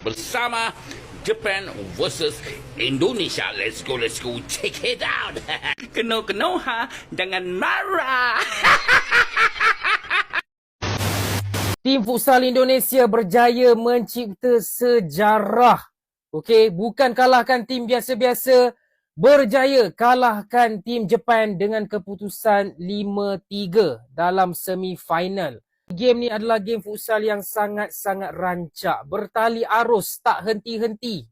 bersama Japan versus Indonesia. Let's go, check it out. Keno ha, jangan marah. Tim futsal Indonesia berjaya mencipta sejarah. Okey, bukan kalahkan tim biasa-biasa, berjaya kalahkan tim Jepun dengan keputusan 5-3 dalam semifinal. Game ni adalah game futsal yang sangat-sangat rancak. Bertali arus, tak henti-henti.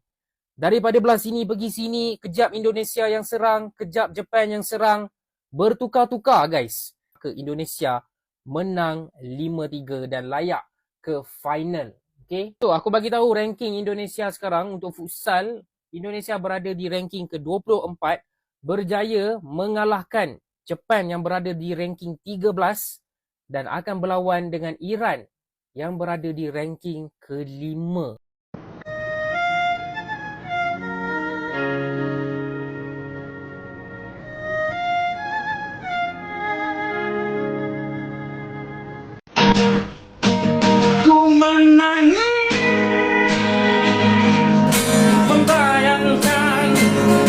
Daripada belah sini pergi sini, kejap Indonesia yang serang, kejap Jepun yang serang. Bertukar-tukar guys. Indonesia menang 5-3 dan layak ke final. Okay? So, aku bagi tahu ranking Indonesia sekarang untuk futsal. Indonesia berada di ranking ke-24. Berjaya mengalahkan Jepun yang berada di ranking 13. Dan akan berlawan dengan Iran yang berada di ranking ke-5. Ku menangis, membayangkan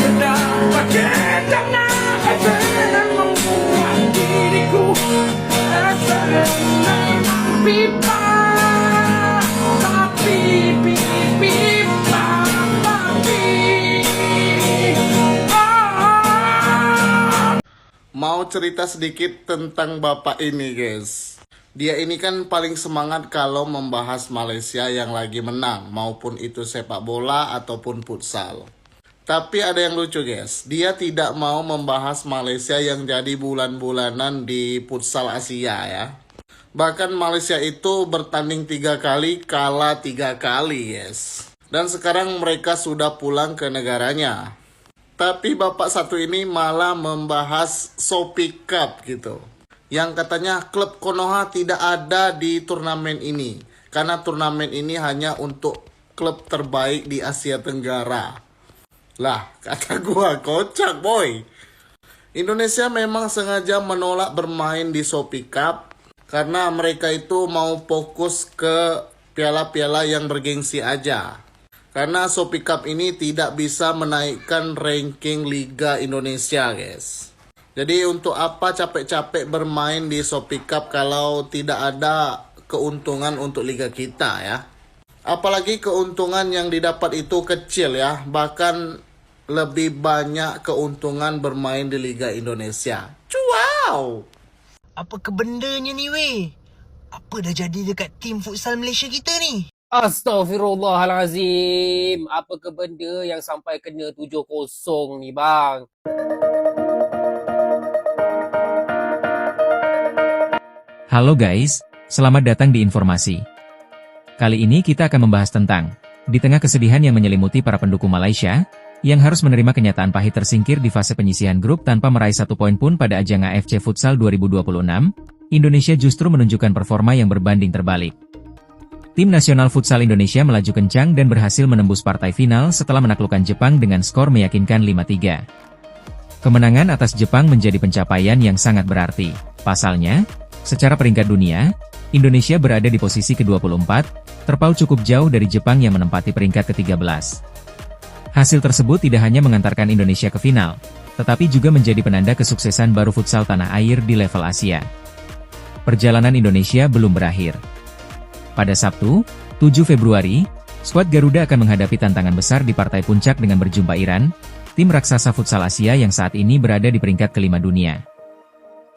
betapa ketangnya hati yang membuat diriku pipa, tapi pipa, tapi Mau cerita sedikit tentang bapak ini guys. Dia ini kan paling semangat kalau membahas Malaysia yang lagi menang, maupun itu sepak bola ataupun futsal. Tapi ada yang lucu guys, dia tidak mau membahas Malaysia yang jadi bulan-bulanan di futsal Asia ya. Bahkan Malaysia itu bertanding 3 kali, kalah 3 kali guys. Dan sekarang mereka sudah pulang ke negaranya. Tapi bapak satu ini malah membahas Shopee Cup gitu. Yang katanya klub Konoha tidak ada di turnamen ini. Karena turnamen ini hanya untuk klub terbaik di Asia Tenggara. Lah, kata gua kocak boy. Indonesia memang sengaja menolak bermain di Shopee Cup karena mereka itu mau fokus ke piala-piala yang bergengsi aja. Karena Shopee Cup ini tidak bisa menaikkan ranking Liga Indonesia guys. Jadi untuk apa capek-capek bermain di Shopee Cup kalau tidak ada keuntungan untuk liga kita ya. Apalagi keuntungan yang didapat itu kecil ya. Bahkan lebih banyak keuntungan bermain di Liga Indonesia. Wow! Apa kebendanya ni weh? Apa dah jadi dekat tim futsal Malaysia kita ni? Astaghfirullahalazim. Apa ke benda yang sampai kena 7-0 ni bang? Halo guys, selamat datang di informasi. Kali ini kita akan membahas tentang, di tengah kesedihan yang menyelimuti para pendukung Malaysia, yang harus menerima kenyataan pahit tersingkir di fase penyisihan grup tanpa meraih 1 poin pun pada ajang AFC Futsal 2026, Indonesia justru menunjukkan performa yang berbanding terbalik. Tim nasional futsal Indonesia melaju kencang dan berhasil menembus partai final setelah menaklukkan Jepang dengan skor meyakinkan 5-3. Kemenangan atas Jepang menjadi pencapaian yang sangat berarti. Pasalnya, secara peringkat dunia, Indonesia berada di posisi ke-24, terpaut cukup jauh dari Jepang yang menempati peringkat ke-13. Hasil tersebut tidak hanya mengantarkan Indonesia ke final, tetapi juga menjadi penanda kesuksesan baru futsal tanah air di level Asia. Perjalanan Indonesia belum berakhir. Pada Sabtu, 7 Februari, skuad Garuda akan menghadapi tantangan besar di partai puncak dengan berjumpa Iran, tim raksasa futsal Asia yang saat ini berada di peringkat ke-5 dunia.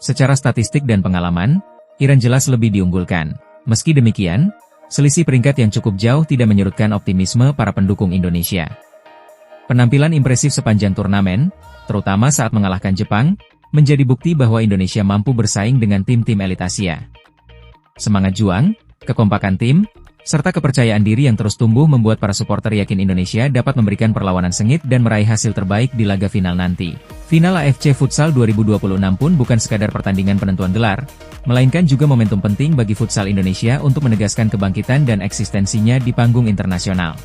Secara statistik dan pengalaman, Iran jelas lebih diunggulkan. Meski demikian, selisih peringkat yang cukup jauh tidak menyurutkan optimisme para pendukung Indonesia. Penampilan impresif sepanjang turnamen, terutama saat mengalahkan Jepang, menjadi bukti bahwa Indonesia mampu bersaing dengan tim-tim elit Asia. Semangat juang, kekompakan tim, serta kepercayaan diri yang terus tumbuh membuat para supporter yakin Indonesia dapat memberikan perlawanan sengit dan meraih hasil terbaik di laga final nanti. Final AFC Futsal 2026 pun bukan sekadar pertandingan penentuan gelar, melainkan juga momentum penting bagi futsal Indonesia untuk menegaskan kebangkitan dan eksistensinya di panggung internasional.